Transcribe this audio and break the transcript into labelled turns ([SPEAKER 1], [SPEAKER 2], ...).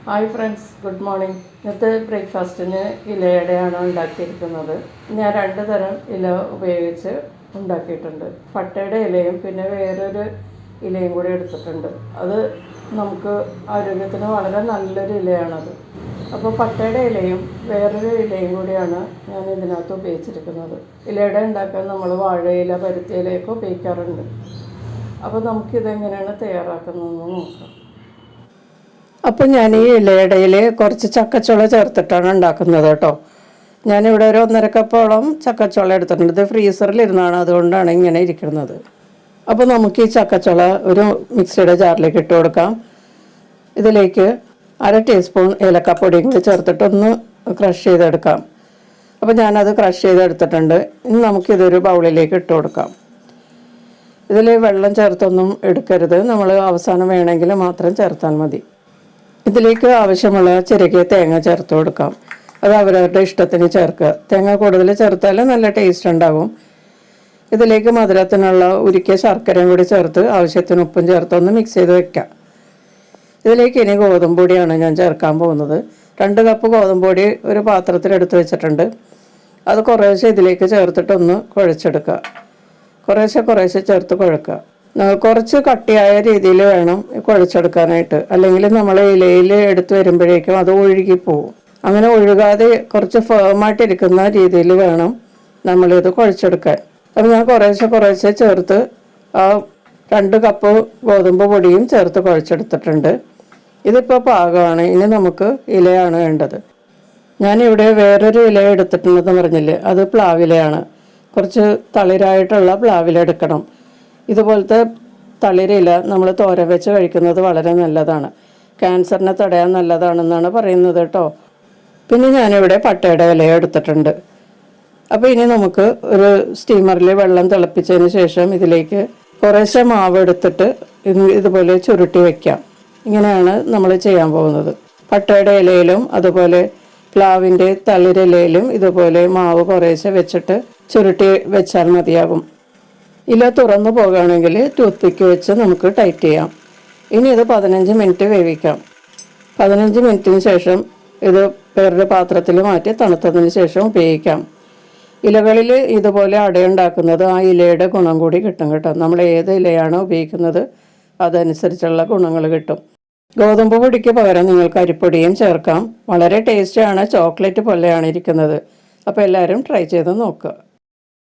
[SPEAKER 1] Hi friends, good morning. ഇന്നത്തെ ബ്രേക്ക്ഫാസ്റ്റിന് ഇലയുടെയാണ് ഉണ്ടാക്കിയിരിക്കുന്നത്. ഞാൻ 2 തരം ഇല ഉപയോഗിച്ച് ഉണ്ടാക്കിയിട്ടുണ്ട്. പട്ടയുടെ ഇലയും പിന്നെ വേറൊരു ഇലയും കൂടി എടുത്തിട്ടുണ്ട്. അത് നമുക്ക് ആരോഗ്യത്തിന് വളരെ നല്ലൊരു ഇലയാണത്. അപ്പോൾ പട്ടയുടെ ഇലയും വേറൊരു ഇലയും കൂടിയാണ് ഞാൻ ഇതിനകത്ത് ഉപയോഗിച്ചിരിക്കുന്നത്. ഇലയുടെ ഉണ്ടാക്കാൻ നമ്മൾ വാഴയില, പരുത്തി ഇലയൊക്കെ ഉപയോഗിക്കാറുണ്ട്. അപ്പോൾ നമുക്കിതെങ്ങനെയാണ് തയ്യാറാക്കുന്നതെന്ന് നോക്കാം. അപ്പോൾ ഞാൻ ഈ ഇലയിടയിൽ കുറച്ച് ചക്കച്ചുള ചേർത്തിട്ടാണ് ഉണ്ടാക്കുന്നത് കേട്ടോ. ഞാനിവിടെ ഒരു 1.5 കപ്പോളം ചക്കച്ചുള എടുത്തിട്ടുണ്ട്. ഇത് ഫ്രീസറിലിരുന്നാണ്, അതുകൊണ്ടാണ് ഇങ്ങനെ ഇരിക്കുന്നത്. അപ്പോൾ നമുക്ക് ഈ ചക്കച്ചുള ഒരു മിക്സിയുടെ ജാറിലേക്ക് ഇട്ട് കൊടുക്കാം. ഇതിലേക്ക് 1/2 ടീസ്പൂൺ ഏലക്കപ്പൊടിയും കൂടി ചേർത്തിട്ട് ഒന്ന് ക്രഷ് ചെയ്തെടുക്കാം. അപ്പോൾ ഞാനത് ക്രഷ് ചെയ്തെടുത്തിട്ടുണ്ട്. ഇനി നമുക്കിതൊരു ബൗളിലേക്ക് ഇട്ട് കൊടുക്കാം. ഇതിൽ വെള്ളം ചേർത്തൊന്നും എടുക്കരുത്, നമ്മൾ അവസാനം വേണമെങ്കിൽ മാത്രം ചേർത്താൽ മതി. ഇതിലേക്ക് ആവശ്യമുള്ള ചിരകിയ തേങ്ങ ചേർത്ത് കൊടുക്കാം. അത് അവരവരുടെ ഇഷ്ടത്തിന് ചേർക്കുക. തേങ്ങ കൂടുതൽ ചേർത്താൽ നല്ല ടേസ്റ്റ് ഉണ്ടാകും. ഇതിലേക്ക് മധുരത്തിനുള്ള ഉരുക്കിയ ശർക്കരയും കൂടി ചേർത്ത് ആവശ്യത്തിന് ഉപ്പും ചേർത്ത് ഒന്ന് മിക്സ് ചെയ്ത് വെക്കാം. ഇതിലേക്ക് ഇനി ഗോതമ്പ് പൊടിയാണ് ഞാൻ ചേർക്കാൻ പോകുന്നത്. 2 കപ്പ് ഗോതമ്പ് പൊടി ഒരു പാത്രത്തിലെടുത്ത് വെച്ചിട്ടുണ്ട്. അത് കുറേശ്ശെ ഇതിലേക്ക് ചേർത്തിട്ടൊന്ന് കുഴച്ചെടുക്കുക. കുറേശ്ശെ ചേർത്ത് കുഴക്കുക. കുറച്ച് കട്ടിയായ രീതിയിൽ വേണം കുഴച്ചെടുക്കാനായിട്ട്, അല്ലെങ്കിൽ നമ്മൾ ഇലയിൽ എടുത്ത് വരുമ്പോഴേക്കും അത് ഒഴുകിപ്പോവും. അങ്ങനെ ഒഴുകാതെ കുറച്ച് ഫേമായിട്ടിരിക്കുന്ന രീതിയിൽ വേണം നമ്മളിത് കുഴച്ചെടുക്കാൻ. അപ്പോൾ ഞാൻ കുറേശ്ശെ ചേർത്ത് ആ 2 കപ്പ് ഗോതമ്പ് പൊടിയും ചേർത്ത് കുഴച്ചെടുത്തിട്ടുണ്ട്. ഇതിപ്പോൾ പാകമാണ്. ഇനി നമുക്ക് ഇലയാണ് വേണ്ടത്. ഞാനിവിടെ വേറൊരു ഇല എടുത്തിട്ടുണ്ടെന്ന് പറഞ്ഞില്ലേ, അത് പ്ലാവിലയാണ്. കുറച്ച് തളിരായിട്ടുള്ള പ്ലാവില എടുക്കണം. ഇതുപോലത്തെ തളിരില നമ്മൾ തോരൻ വെച്ച് കഴിക്കുന്നത് വളരെ നല്ലതാണ്. ക്യാൻസറിനെ തടയാൻ നല്ലതാണെന്നാണ് പറയുന്നത് കേട്ടോ. പിന്നെ ഞാനിവിടെ പട്ടയുടെ ഇല എടുത്തിട്ടുണ്ട്. അപ്പോൾ ഇനി നമുക്ക് ഒരു സ്റ്റീമറിൽ വെള്ളം തിളപ്പിച്ചതിന് ശേഷം ഇതിലേക്ക് കുറേശ്ശെ മാവ് എടുത്തിട്ട് ഇതുപോലെ ചുരുട്ടി വയ്ക്കാം. ഇങ്ങനെയാണ് നമ്മൾ ചെയ്യാൻ പോകുന്നത്. പട്ടയുടെ ഇലയിലും അതുപോലെ പ്ലാവിൻ്റെ തളിരിലയിലും ഇതുപോലെ മാവ് കുറേശ്ശെ വെച്ചിട്ട് ചുരുട്ടി വെച്ചാൽ മതിയാകും. ഇല തുറന്നു പോകുകയാണെങ്കിൽ ടൂത്ത് പിക്ക് വെച്ച് നമുക്ക് ടൈറ്റ് ചെയ്യാം. ഇനി ഇത് 15 മിനിറ്റ് വേവിക്കാം. 15 മിനിറ്റിന് ശേഷം ഇത് വേറൊരു പാത്രത്തിൽ മാറ്റി തണുത്തതിന് ശേഷം ഉപയോഗിക്കാം. ഇലകളിൽ ഇതുപോലെ അടയുണ്ടാക്കുന്നത് ആ ഇലയുടെ ഗുണം കൂടി കിട്ടും കേട്ടോ. നമ്മൾ ഏത് ഇലയാണോ ഉപയോഗിക്കുന്നത് അതനുസരിച്ചുള്ള ഗുണങ്ങൾ കിട്ടും. ഗോതമ്പ് പൊടിക്ക് പകരം നിങ്ങൾക്ക് അരിപ്പൊടിയും ചേർക്കാം. വളരെ ടേസ്റ്റിയാണ്, ചോക്ലേറ്റ് പോലെയാണ് ഇരിക്കുന്നത്. അപ്പോൾ എല്ലാവരും ട്രൈ ചെയ്ത് നോക്കുക.